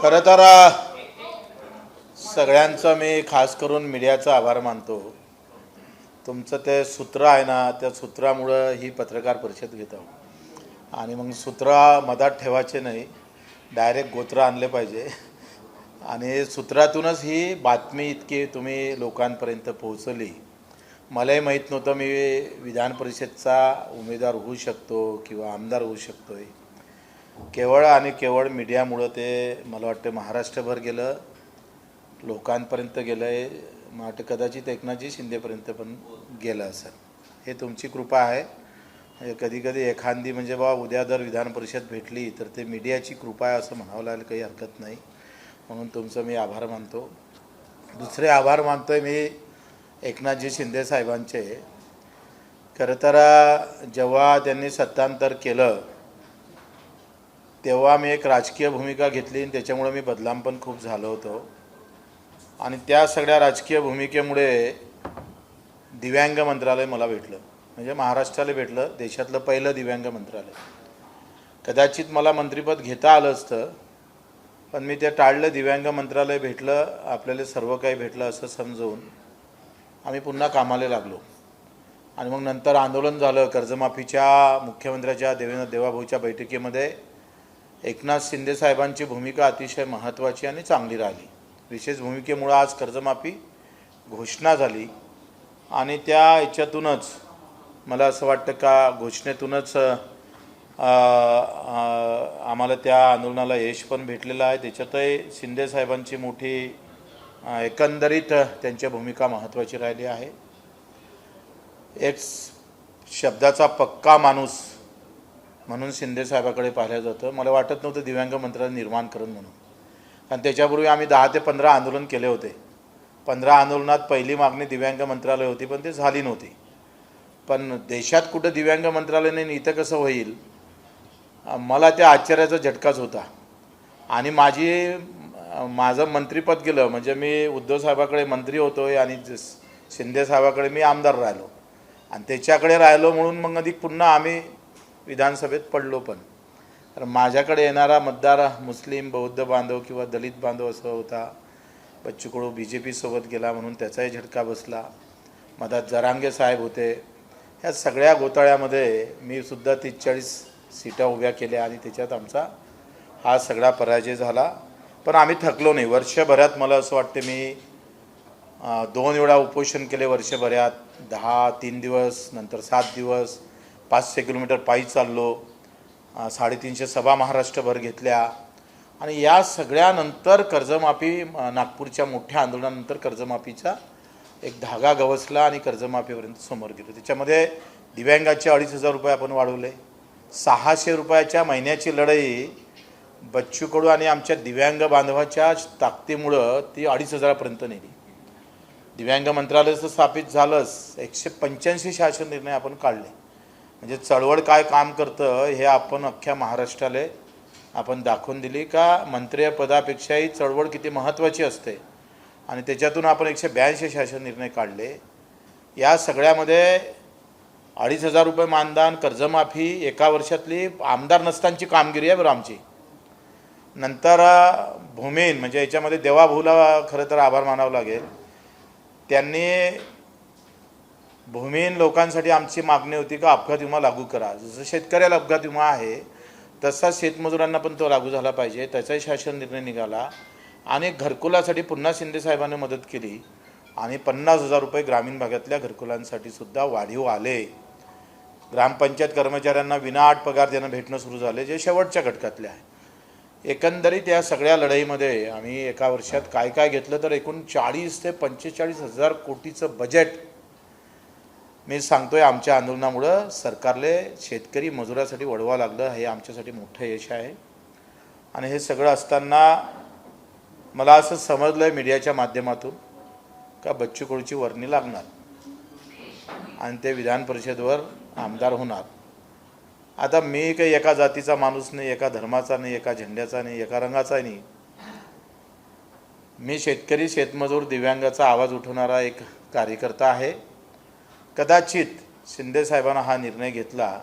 खरं तर सगळ्यांचा मी खास करून मीडियाचा आभार मानतो. तुमचं ते सूत्र आहे ना, त्या सूत्रामुळं ही पत्रकार परिषद घेत आहोत. आणि मग सूत्र मधात ठेवायचे नाही, डायरेक्ट गोत्र आणले पाहिजे. आणि सूत्रातूनच ही बातमी इतकी तुम्ही लोकांपर्यंत पोहोचवली. मलाही माहीत नव्हतं मी विधान परिषदचा उमेदवार होऊ शकतो किंवा आमदार होऊ शकतो आहे. केवळ आणि केवळ मीडियामुळं ते मला वाटतं महाराष्ट्रभर गेलं, लोकांपर्यंत गेलं आहे. मला वाटतं कदाचित एकनाथजी शिंदेपर्यंत पण गेलं असेल. हे तुमची कृपा आहे. म्हणजे कधी कधी एखादी म्हणजे उद्या जर विधान परिषद भेटली तर ते मीडियाची कृपा आहे असं म्हणावं लागेल, काही हरकत नाही. म्हणून तुमचं मी आभार मानतो. दुसरे आभार मानतो आहे मी एकनाथजी शिंदे साहेबांचे. खरं तर जेव्हा त्यांनी सत्तांतर केलं तेव्हा मी एक राजकीय भूमिका घेतली आणि त्याच्यामुळे मी बदनाम पण खूप झालो होतो. आणि त्या सगळ्या राजकीय भूमिकेमुळे दिव्यांग मंत्रालय मला भेटलं, म्हणजे महाराष्ट्राला भेटलं, देशातलं पहिलं दिव्यांग मंत्रालय. कदाचित मला मंत्रिपद घेता आलं असतं, पण मी ते टाळलं. दिव्यांग मंत्रालय भेटलं, आपल्याला सर्व काही भेटलं असं समजून आम्ही पुन्हा कामाला लागलो. आणि मग नंतर आंदोलन झालं. कर्जमाफीच्या मुख्यमंत्र्याच्या देवाभाऊच्या बैठकीमध्ये एकनाथ शिंदे साहेबांची भूमिका अतिशय महत्त्वाची आणि चांगली राहिली. विशेष भूमिकेमुळं आज कर्जमाफी घोषणा झाली. आणि त्या याच्यातूनच मला असं वाटतं का घोषणेतूनच आम्हाला त्या आंदोलनाला यश पण भेटलेलं आहे. त्याच्यातही शिंदे साहेबांची मोठी एकंदरीत त्यांची भूमिका महत्त्वाची राहिली आहे. एक शब्दाचा पक्का माणूस म्हणून शिंदे साहेबाकडे पाहिलं जातं. मला वाटत नव्हतं दिव्यांग मंत्रालय निर्माण करून म्हणून, कारण त्याच्यापूर्वी आम्ही 10 ते 15 आंदोलन केले होते. 15 आंदोलनात पहिली मागणी दिव्यांग मंत्रालय होती, पण ते झाली नव्हती. पण देशात कुठं दिव्यांग मंत्रालय नाही, इथं कसं होईल, मला त्या आश्चर्याचा झटकाच होता. आणि माझं मंत्रिपद गेलं, म्हणजे मी उद्धव साहेबाकडे मंत्री होतो आणि शिंदे साहेबाकडे मी आमदार राहिलो आणि त्याच्याकडे राहिलो म्हणून मग अधिक पुन्हा आम्ही विधानसभेत पडलो. पण तर माझ्याकडे येणारा मतदार मुस्लिम, बौद्ध बांधव किंवा दलित बांधव असं होता. बच्चू कडू BJP सोबत गेला म्हणून त्याचाही झटका बसला. मधात जरांगे साहेब होते. ह्या सगळ्या घोटाळ्यामध्ये मी सुद्धा 30-40 सीटा उभ्या केल्या आणि त्याच्यात आमचा हा सगळा पराजय झाला. पण आम्ही थकलो नाही. वर्षभरात मला असं वाटतं मी 2 वेळा उपोषण केले वर्षभरात. 3 दिवस, नंतर 7 दिवस, 500 किलोमीटर पायी चाललो, 350 सभा महाराष्ट्रभर घेतल्या. आणि या सगळ्यानंतर कर्जमाफी, नागपूरच्या मोठ्या आंदोलनानंतर कर्जमाफीचा एक धागा गवसला आणि कर्जमाफीपर्यंत समोर गेलो. त्याच्यामध्ये दिव्यांगाचे 2,500 रुपये आपण वाढवले. 600 रुपयाच्या महिन्याची लढाई बच्चू कडू आणि आमच्या दिव्यांग बांधवाच्या ताकदीमुळं ती 2,500पर्यंत नेली. दिव्यांग मंत्रालयाचं स्थापित झालंच. 185 शासन निर्णय आपण काढले. म्हणजे चळवळ काय काम करतं हे आपण अख्ख्या महाराष्ट्राला आपण दाखवून दिली का मंत्रिपदापेक्षाही चळवळ किती महत्त्वाची असते. आणि त्याच्यातून आपण 182 शासन निर्णय काढले. या सगळ्यामध्ये 2,500 रुपये मानधन, कर्जमाफी, एका वर्षातली आमदार नसतानाची कामगिरी आहे बरं आमची. नंतर भूमीन, म्हणजे याच्यामध्ये देवाभाऊला खरं तर आभार मानावं लागेल. त्यांनी भूमीहीन लोकांसाठी आमची मागणी होती का अपघात विमा लागू करा. जसं शेतकऱ्याला अपघात विमा आहे तसा शेतमजुरांना पण तो लागू झाला पाहिजे. त्याचाही शासन निर्णय निघाला. आणि घरकुलासाठी पुन्हा शिंदे साहेबांनी मदत केली आणि 50,000 रुपये ग्रामीण भागातल्या घरकुलांसाठी सुद्धा वाढीव आले. ग्रामपंचायत कर्मचाऱ्यांना विनाअट पगार देणं भेटणं सुरू झाले, जे शेवटच्या घटकातले आहे. एकंदरीत या सगळ्या लढाईमध्ये आम्ही एका वर्षात काय काय घेतलं तर एकूण 40 ते 45,000 कोटीचं बजेट मी सांगतोय आमच्या आंदोलनामुळं सरकारले शेतकरी मजुरासाठी वळवावं लागलं. हे आमच्यासाठी मोठं यश आहे. आणि हे सगळं असताना मला असं समजलं आहे मीडियाच्या माध्यमातून का बच्चू कडूची वर्णी लागणार आणि ते विधान परिषदेवर आमदार होणार. आता मी काही एका जातीचा माणूस नाही, एका धर्माचा नाही, एका झेंड्याचा नाही, एका रंगाचा नाही. मी शेतकरी, शेतमजूर, दिव्यांगाचा आवाज उठवणारा एक कार्यकर्ता आहे. कदाचित शिंदे साहेबांना हा निर्णय घेतला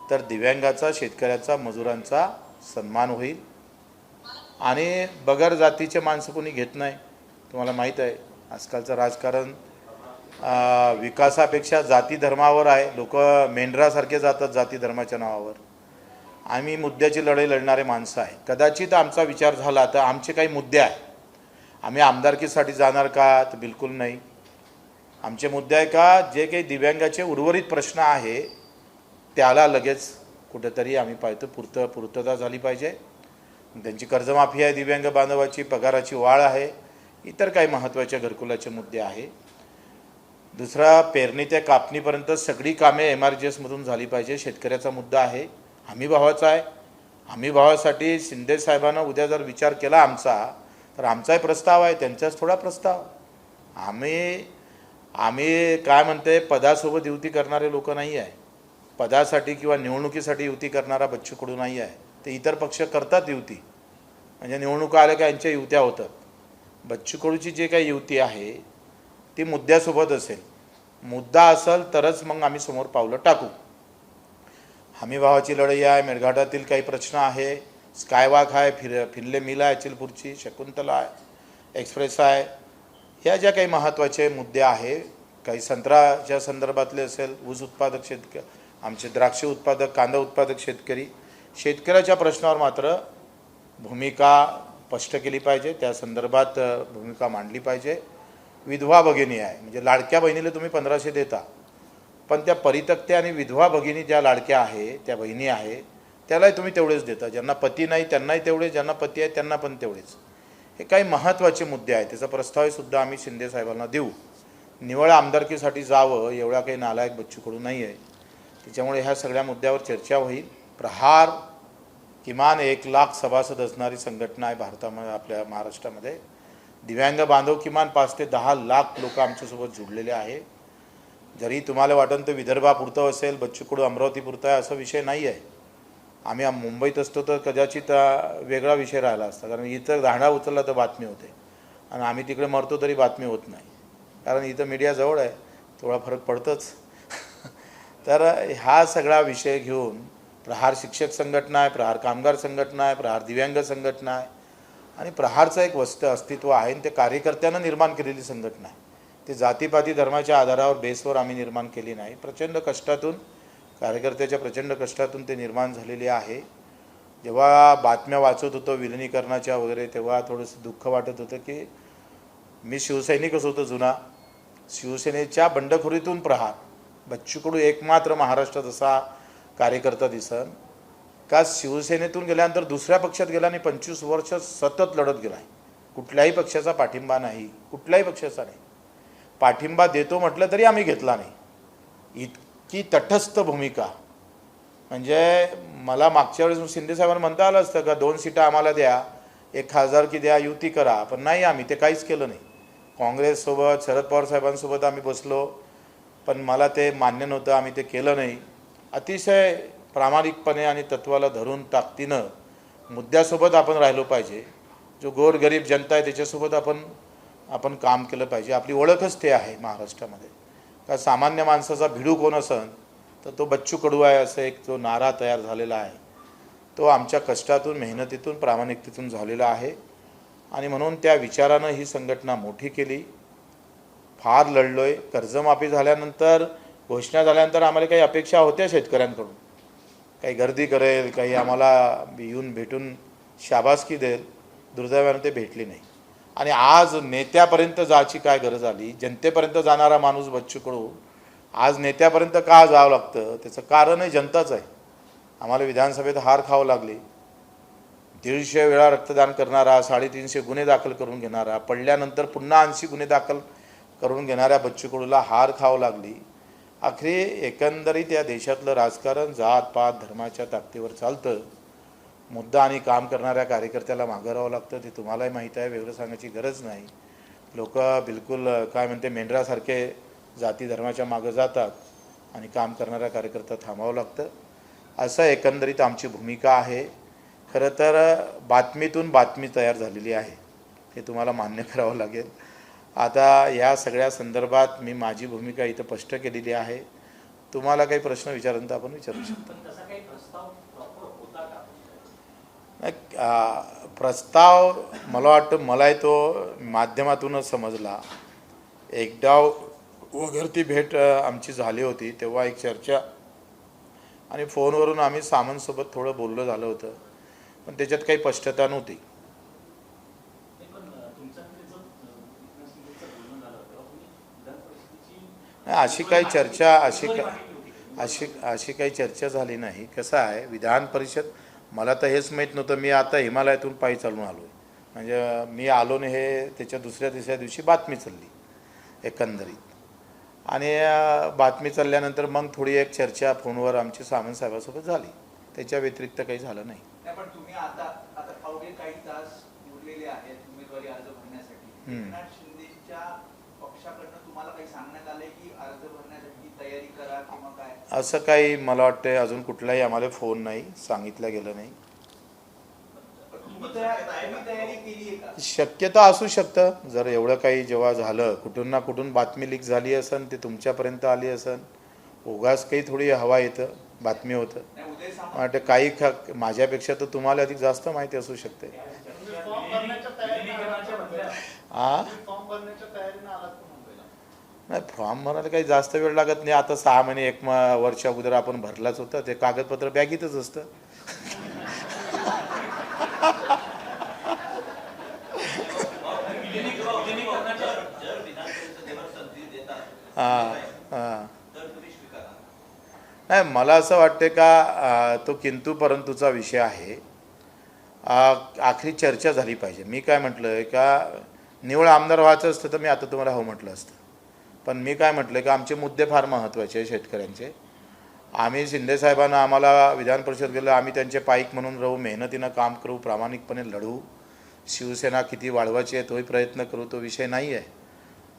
तर दिव्यांगाचा, शेतकऱ्याचा, मजुरांचा सन्मान होईल. आणि बगर जातीचे माणसं कोणी घेत नाही. तुम्हाला माहीत आहे आजकालचं राजकारण विकासापेक्षा जाती धर्मावर आहे. लोक मेंढरासारखे जातात जाती धर्माच्या नावावर. आम्ही मुद्द्याची लढाई लढणारे माणसं आहे. कदाचित आमचा विचार झाला तर आमचे काही मुद्दे आहे. आम्ही आमदारकीसाठी जाणार का तर बिलकुल नाही. आमचे मुद्दे आहे का जे काही दिव्यांगाचे उर्वरित प्रश्न आहे त्याला लगेच कुठेतरी आम्ही पाहतो पूर्तता झाली पाहिजे. त्यांची कर्जमाफी आहे, दिव्यांग बांधवाची पगाराची वाढ आहे, इतर काही महत्त्वाचे घरकुलाचे मुद्दे आहे. दुसरा पेरणी ते कापणीपर्यंत सगळी कामे MRGSमधून झाली पाहिजे. शेतकऱ्याचा मुद्दा आहे, हमी भावाचा आहे. हमी भावासाठी शिंदे साहेबांना उद्या जर विचार केला आमचा तर आमचाही प्रस्ताव आहे, त्यांचाच थोडा प्रस्ताव. आम्ही काय म्हणते पदासोबत युती करणारे लोक नाही आहे. पदासाठी किंवा निवडणुकीसाठी युती करणारा बच्चू कडू नाही आहे. ते इतर पक्ष करतात युती, म्हणजे निवडणुका आल्या का यांच्या युत्या होतात. बच्चू कडूची जे काही युती आहे ती मुद्द्यासोबत असेल. मुद्दा असेल तरच मग आम्ही समोर पावलं टाकू. हमीभावाची लढाई आहे, मेळघाटातील काही प्रश्न आहे, स्कायवॉक आहे, फिरले मिल आहे अचलपूरची, शकुंतला आहे, एक्सप्रेस आहे, ह्या ज्या काही महत्त्वाचे मुद्दे आहे. काही संत्र्याच्या संदर्भातले असेल, ऊस उत्पादक शेतकरी, आमचे द्राक्ष उत्पादक, कांदा उत्पादक शेतकऱ्याच्या प्रश्नावर मात्र भूमिका स्पष्ट केली पाहिजे. त्या संदर्भात भूमिका मांडली पाहिजे. विधवा भगिनी आहे, म्हणजे लाडक्या बहिणीला तुम्ही 1500 देता, पण त्या परित्यक्त्या आणि विधवा भगिनी ज्या लाडक्या आहे, त्या बहिणी आहे, त्यालाही तुम्ही तेवढेच देता. ज्यांना पती नाही त्यांनाही तेवढेच, ज्यांना पती आहे त्यांना पण तेवढेच. हे काही महत्त्वाचे मुद्दे आहेत. त्याचा प्रस्तावसुद्धा आम्ही शिंदे साहेबांना देऊ. निवळ आमदारकीसाठी जावं एवढा काही नालायक बच्चू कडू नाही आहे. त्याच्यामुळे ह्या सगळ्या मुद्द्यावर चर्चा होईल. प्रहार किमान 1 लाख सभासद असणारी संघटना आहे भारतामध्ये, आपल्या महाराष्ट्रामध्ये. दिव्यांग बांधव किमान 5 ते 10 लाख लोक आमच्यासोबत जुडलेले आहे. जरी तुम्हाला वाटतं तर विदर्भापुरतं असेल, बच्चू कडू अमरावतीपुरतं आहे, असा विषय नाही आहे. आम्ही मुंबईत असतो तर कदाचित वेगळा विषय राहिला असता, कारण इथं दांडा उचलला तर बातमी होते आणि आम्ही तिकडे मरतो तरी बातमी होत नाही, कारण इथं मीडिया जवळ आहे, थोडा फरक पडतोच. तर हा सगळा विषय घेऊन प्रहार शिक्षक संघटना आहे, प्रहार कामगार संघटना आहे, प्रहार दिव्यांग संघटना आहे आणि प्रहारचं एक अस्तित्व आहे आणि ते कार्यकर्त्यांना निर्माण केलेली संघटना आहे. ते जातीपाती धर्माच्या आधारावर बेसवर आम्ही निर्माण केली नाही. प्रचंड कष्टातून, कार्यकर्त्याच्या प्रचंड कष्टातून ते निर्माण झालेले आहे. जेव्हा बातम्या वाचत होतो विलिनीकरणाच्या वगैरे तेव्हा थोडंसं दुःख वाटत होतं की मी शिवसैनिकच होतो जुना. शिवसेनेच्या बंडखोरीतून प्रहार, बच्चू कडू एकमात्र महाराष्ट्रात असा कार्यकर्ता दिसन का शिवसेनेतून गेल्यानंतर दुसऱ्या पक्षात गेला आणि 25 वर्ष सतत लढत गेला आहे. कुठल्याही पक्षाचा पाठिंबा नाही, कुठल्याही पक्षाचा नाही. पाठिंबा देतो म्हटलं तरी आम्ही घेतला नाही. इतकी तटस्थ भूमिका. म्हणजे मला मागच्या वेळेस शिंदे साहेबांना म्हणता आलं असतं का 2 सीटा आम्हाला द्या, 1 खासदारकी द्या, युती करा, पण नाही, आम्ही ते काहीच केलं नाही. काँग्रेससोबत, शरद पवार साहेबांसोबत आम्ही बसलो, पण मला ते मान्य नव्हतं, आम्ही ते केलं नाही. अतिशय प्रामाणिकपणे आणि तत्वाला धरून ताकदीनं मुद्द्यासोबत आपण राहिलो पाहिजे. जो गोरगरीब जनता आहे त्याच्यासोबत आपण काम केलं पाहिजे. आपली ओळखच ते आहे महाराष्ट्रामध्ये. का सामान्य माणसाचा भिडू कोण असन तर तो बच्चू कडू आहे, असं एक जो नारा तयार झालेला आहे तो आमच्या कष्टातून, मेहनतीतून, प्रामाणिकतेतून झालेला आहे. आणि म्हणून त्या विचारानं ही संघटना मोठी केली. फार लढलो आहे. कर्जमाफी झाल्यानंतर, घोषणा झाल्यानंतर आम्हाला काही अपेक्षा होत्या शेतकऱ्यांकडून, काही गर्दी करेल, काही आम्हाला येऊन भेटून शाबासकी देईल. दुर्दैवानं ते भेटली नाही. आणि आज नेत्यापर्यंत जायची काय गरज आली? जनतेपर्यंत जाणारा माणूस बच्चू कडू आज नेत्यापर्यंत का जावं लागतं? त्याचं कारणही जनताच आहे. आम्हाला विधानसभेत हार खावं लागली. 150 वेळा रक्तदान करणारा, 350 गुन्हे दाखल करून घेणारा, पडल्यानंतर पुन्हा 80 गुन्हे दाखल करून घेणाऱ्या बच्चू कडूला हार खावं लागली. आखरी एकंदरीत या देशातलं राजकारण जात पात धर्माच्या ताकदीवर चालतं. मुद्दा आणि काम करणाऱ्या कार्यकर्त्याला मागं राहावं लागतं. ते तुम्हालाही माहीत आहे, वेगळं सांगायची गरज नाही. लोक बिलकुल काय म्हणते मेंढरासारखे जाती धर्माच्या मागं जातात आणि काम करणाऱ्या कार्यकर्ता थांबावं लागतं. असं एकंदरीत आमची भूमिका आहे. खरं तर बातमीतून बातमी तयार झालेली आहे, हे तुम्हाला मान्य करावं लागेल. आता या सगळ्या संदर्भात मी माझी भूमिका इथं स्पष्ट केलेली आहे. तुम्हाला काही प्रश्न विचाराल तर आपण विचारू शकता. प्रस्ताव मला वाटतं मलाही तो माध्यमातूनच समजला. एकदा वगैरे ती भेट आमची झाली होती तेव्हा एक चर्चा आणि फोनवरून आम्ही सामंतसोबत थोडं बोलणं झालं होतं, पण त्याच्यात काही स्पष्टता नव्हती. अशी काही चर्चा अशी काही चर्चा झाली नाही. कसं आहे, विधान परिषद मला तर हेच माहीत नव्हतं. मी आता हिमालयातून पायी चालून आलो आहे. म्हणजे मी आलो नाही हे त्याच्या दुसऱ्या तिसऱ्या दिवशी बातमी चालली एकंदरीत. आणि बातमी चालल्यानंतर मग थोडी एक चर्चा फोनवर आमची सामंत साहेबांसोबत झाली. त्याच्या व्यतिरिक्त काही झालं नाही. पण तुम्ही आता अवघे काही तास उरलेले आहेत उमेदवारी अर्ज भरण्यासाठी. एकनाथ शिंदेच्या पक्षाकडनं तुम्हाला काही सांगण्यात आलंय की अर्ज भरण्यासाठी तयारी करा किंवा काय? असं काही मला वाटतं अजून कुठलाही आम्हाला फोन नाही, सांगितलं गेलं नाही. तयारी केली आहे का? शक्यता असू शकतं. जर एवढं काही जेव्हा झालं, कुठून ना कुठून बातमी लीक झाली असेल, ते तुमच्यापर्यंत आली असेल, उगाच काही थोडी हवा येतं, बातमी होतं. वाटतं काही माझ्यापेक्षा तर तुम्हाला अधिक जास्त माहिती असू शकते. नाही, फॉर्म भरायला काही जास्त वेळ लागत नाही. आता 6 महिने 1 वर्ष अगोदर आपण भरलाच होतं. ते कागदपत्र बॅगीतच असतं. नाही, मला असं वाटतं का तो किंतु परंतुचा विषय आहे. आखरी चर्चा झाली पाहिजे. मी काय म्हटलं आहे का, निवड आमदार व्हायचं असतं तर मी आता तुम्हाला हो म्हटलं असतं. पण मी काय म्हटलं का, आमचे मुद्दे फार महत्त्वाचे आहे शेतकऱ्यांचे. आम्ही शिंदेसाहेबांना आम्हाला विधान परिषद गेलं, आम्ही त्यांचे पाईक म्हणून राहू, मेहनतीनं काम करू, प्रामाणिकपणे लढू. शिवसेना किती वाढवायची आहे तोही प्रयत्न करू, तो विषय नाही आहे.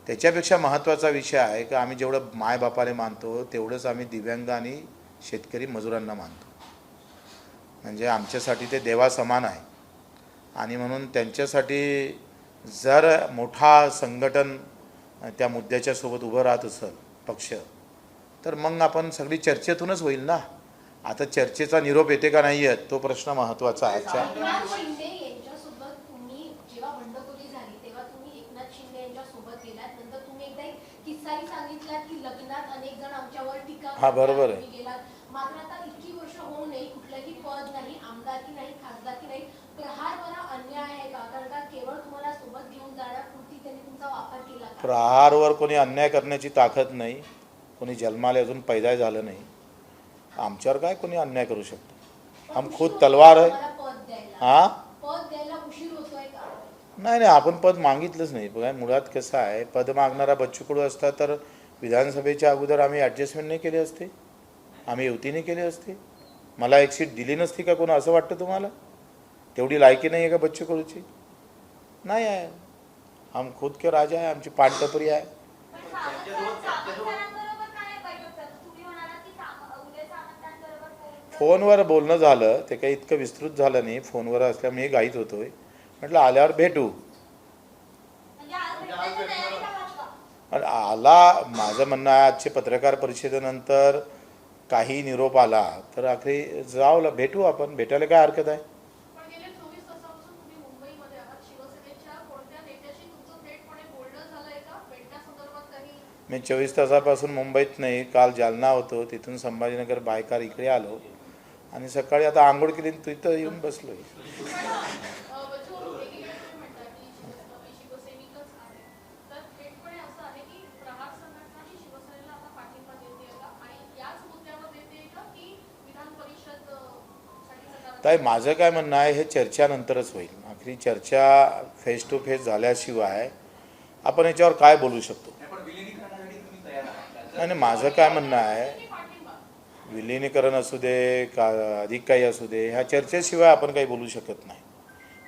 त्याच्यापेक्षा महत्त्वाचा विषय आहे की आम्ही जेवढं मायबापाला मानतो तेवढंच आम्ही दिव्यांग आणि शेतकरी मजुरांना मानतो. म्हणजे आमच्यासाठी ते देवासमान आहे. आणि म्हणून त्यांच्यासाठी जर मोठा संघटन त्या मुद्द्याच्या सोबत उभं राहत असेल पक्ष, तर मग आपण सगळी चर्चेतूनच होईल ना. आता चर्चेचा निरोप येते का नाही येत तो प्रश्न महत्त्वाचा आहे. हा, बरोबर आहे. मात्र आता इतकी वर्ष होऊ नये, कुठलंही पद नाही, आमदारकी नाही, खासदारकी नाही, प्रहारवर अन्याय आहे का? कारण का केवळ तुम्हाला सोबत घेऊन जाण्यापुरती त्यांनी तुमचा वापर केला का? प्रहारवर कोणी अन्याय करण्याची ताकद नाही. कोणी जन्माला अजून पैदा झालं नाही. आमच्यावर काय कोणी अन्याय करू शकतो? हम खुद तलवार आहे. हा, पद द्यायला उशीर होतोय का? नाही, आपण पद मागितलंच नाही. बघा, मुळात कसं आहे, पद मागणारा बच्चू कडू असता तर विधानसभेच्या अगोदर आम्ही ॲडजस्टमेंट नाही केली असते, आम्ही युतीने केली असते. मला एक सीट दिली नसती का कोण, असं वाटतं तुम्हाला? तेवढी लायकी नाही आहे का बच्चू कडूची? नाही आहे. हम खुद के राजा आहे, आमची पानटपरी आहे. फोनवर बोलणं झालं, ते काही इतकं विस्तृत झालं नाही. फोनवर असल्यामुळे घाईत होतोय. म्हटलं आल्यावर भेटू. आला, माझं म्हणणं आहे आजच्या पत्रकार परिषदेनंतर काही निरोप आला तर आखरी जावं, भेटू आपण. भेटायला काय हरकत आहे? मी 24 तासापासून मुंबईत नाही, काल जालना होतो, तिथून संभाजीनगर बायकार इकडे आलो आणि सकाळी आता आंघोळ केली तिथं येऊन बसलो. ताई, माझं काय म्हणणं आहे, हे चर्चानंतरच होईल. आखरी चर्चा फेस टू फेस झाल्याशिवाय आपण याच्यावर काय बोलू शकतो? नाही, माझं काय म्हणणं आहे, विलिनीकरण असू दे का अधिक काही असू दे, ह्या चर्चेशिवाय आपण काही बोलू शकत नाही.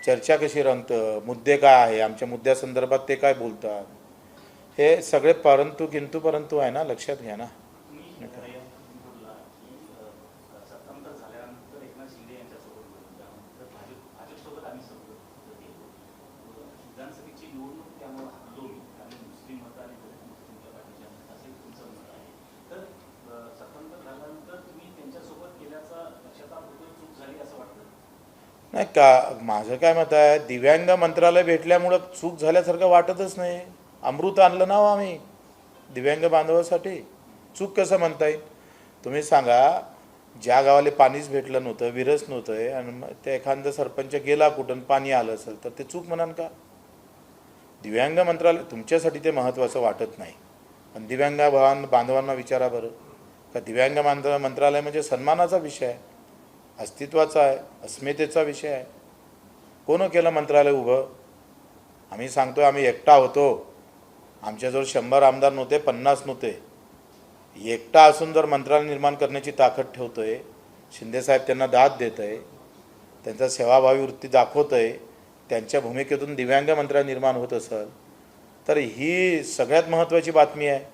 चर्चा कशी रंगतं, मुद्दे काय आहे, आमच्या मुद्द्यासंदर्भात ते काय बोलतात, हे सगळे परंतु किंतु परंतु आहे ना, लक्षात घ्या ना. नाही, नाही का, माझं काय मत आहे, दिव्यांग मंत्रालय भेटल्यामुळं चूक झाल्यासारखं वाटतच नाही. अमृत आणलं ना हो आम्ही दिव्यांग बांधवासाठी, चूक कसं म्हणता येईल? तुम्ही सांगा, ज्या गावाला पाणीच भेटलं नव्हतं, विरच नव्हतं आहे, आणि मग ते एखादा सरपंच गेला कुठून पाणी आलं असेल तर ते चूक म्हणाल का? दिव्यांग मंत्रालय तुमच्यासाठी ते महत्त्वाचं वाटत नाही, पण दिव्यांग बांधवांना विचारा बरं, का दिव्यांग मंत्रालय म्हणजे सन्मानाचा विषय आहे, अस्तित्वाचा आहे, अस्मितेचा विषय आहे. कोण केलं मंत्रालय उभं? आम्ही सांगतो, आम्ही एकटा होतो, आमच्याजवळ 100 आमदार नव्हते, 50 नव्हते. एकटा असून जर मंत्रालय निर्माण करण्याची ताकद ठेवतोय, शिंदेसाहेब त्यांना दाद देत आहे, त्यांचा सेवाभावी वृत्ती दाखवत आहे, त्यांच्या भूमिकेतून दिव्यांग मंत्रालय निर्माण होत असेल तर ही सगळ्यात महत्त्वाची बातमी आहे,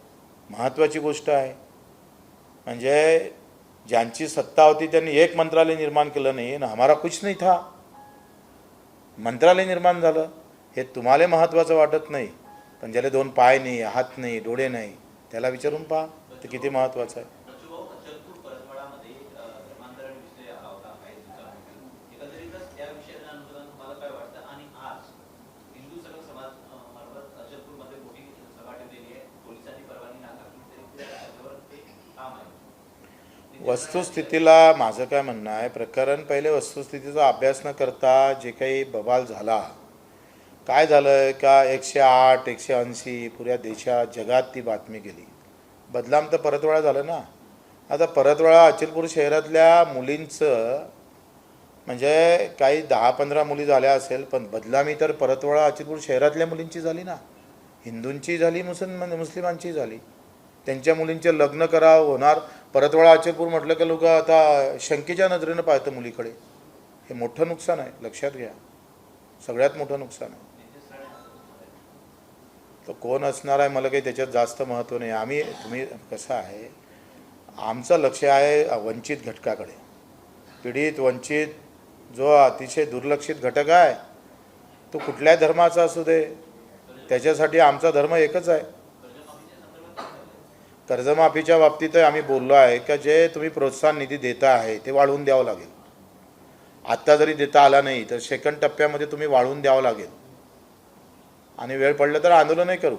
महत्त्वाची गोष्ट आहे. म्हणजे ज्यांची सत्ता होती त्यांनी एक मंत्रालय निर्माण केलं नाही आणि हमारा कुछ नहीं था, मंत्रालय निर्माण झालं. हे तुम्हाला महत्त्वाचं वाटत नाही, पण ज्याला 2 पाय नाही, हात नाही, डोळे नाही, त्याला विचारून पहा ते किती महत्त्वाचं आहे. वस्तुस्थितीला माझं काय म्हणणं आहे, प्रकरण पहिले वस्तुस्थितीचा अभ्यास न करता जे काही बवाल झाला, काय झालं का 108, 180 पुऱ्या देशात जगात ती बातमी गेली. बदलाम तर परतवाडा झालं ना. आता परतवाडा अचलपूर शहरातल्या मुलींचं म्हणजे काही 10-15 मुली झाल्या असेल, पण बदलामी तर परतवाडा अचलपूर शहरातल्या मुलींची झाली ना, हिंदूंची झाली, मुस्लिमांची झाली. त्यांच्या मुलींचे लग्न करावं होणार. परतवाडा अचलपूर म्हटलं की लोक आता शंकेच्या नजरेनं पाहतं मुलीकडे. हे मोठं नुकसान आहे, लक्षात घ्या, सगळ्यात मोठं नुकसान आहे. तर कोण असणार आहे मला काही त्याच्यात जास्त महत्त्व नाही. तुम्ही कसं आहे, आमचं लक्ष आहे वंचित घटकाकडे. पीडित वंचित जो अतिशय दुर्लक्षित घटक आहे तो कुठल्याही धर्माचा असू दे, त्याच्यासाठी आमचा धर्म एकच आहे. कर्जमाफीच्या बाबतीत आम्ही बोललो आहे का जे तुम्ही प्रोत्साहन निधी देता आहे ते वाढवून द्यावं लागेल. आत्ता जरी देता आला नाही तर सेकंड टप्प्यामध्ये तुम्ही वाढवून द्यावं लागेल, आणि वेळ पडलं तर आंदोलनही करू.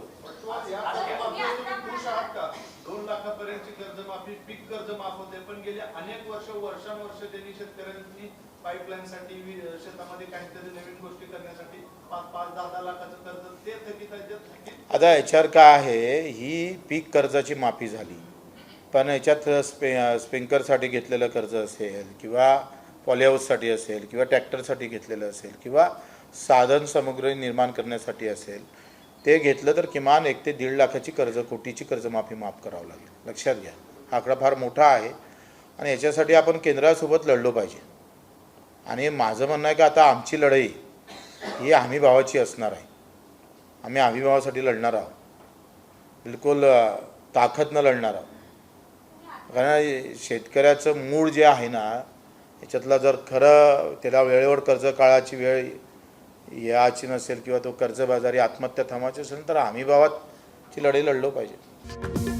2 लाखापर्यंतची कर्जमाफी, पीक कर्ज माफ होते, पण गेले अनेक वर्षानुवर्ष त्यांनी शेतकऱ्यांनी पाईपलाईनसाठी शेतामध्ये काहीतरी नवीन गोष्टी करण्यासाठी 5-10 लाखाचं कर्ज ते थकीत आहे. आता याच्यावर काय आहे, ही पीक कर्जाची माफी झाली, पण याच्यात स्प्रिंकलरसाठी घेतलेलं कर्ज असेल किंवा पॉलीहाऊससाठी असेल किंवा ट्रॅक्टरसाठी घेतलेलं असेल किंवा साधन सामुग्री निर्माण करण्यासाठी असेल, ते घेतलं तर किमान 1 ते 1.5 लाखाची कोटीची कर्जमाफी माफ करावं लागेल. लक्षात घ्या, हा आकडा फार मोठा आहे आणि याच्यासाठी आपण केंद्रासोबत लढलो पाहिजे. आणि माझं म्हणणं आहे की आता आमची लढाई ही हमी भावाची असणार आहे. आम्ही हमी भावासाठी लढणार आहोत, बिलकुल ताकदनं लढणार आहोत. कारण शेतकऱ्याचं मूळ जे आहे ना, याच्यातला जर खरं त्याला वेळेवर कर्ज काळाची वेळ याची नसेल किंवा तो कर्जबाजारी आत्महत्या थांबवायची असेल तर हमी भावाची लढाई लढलो पाहिजे.